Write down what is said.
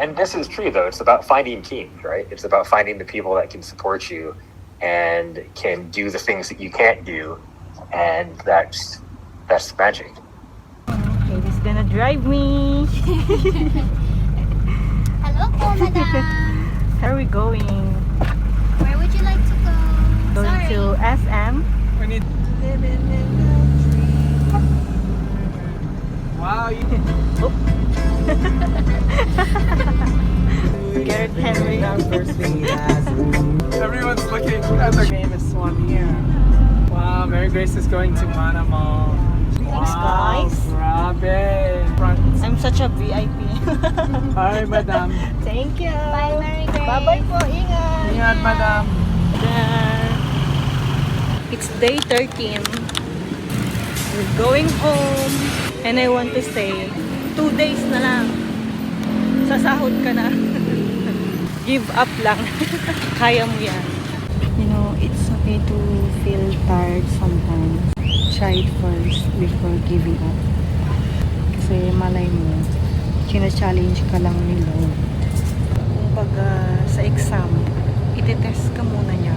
and this is true though. It's about finding teams, right? It's about finding the people that can support you and can do the things that you can't do, and that's magic. Okay, he's gonna drive me. Hello po, madam. Where are we going? Where would you like to go? Going Sorry. to SM. We need wow, you Garrett Henry. everyone's looking at the famous one here. Wow, Mary Grace is going to Manama. Thanks, guys. Grabe. Front. I'm such a VIP. Hi, madam. Thank you. Bye, Mary Grace. Bye-bye po. Ingat. Ingat, madam. There. It's day 13. We're going home. And I want to stay 2 days na lang. Sasahod ka na. Give up lang. Kaya mo yan. You know, it's okay to feel tired sometimes. Try it first before giving up. Kasi malay mo, china-challenge ka lang ni Lord. Kung pag sa exam, iti-test ka muna niya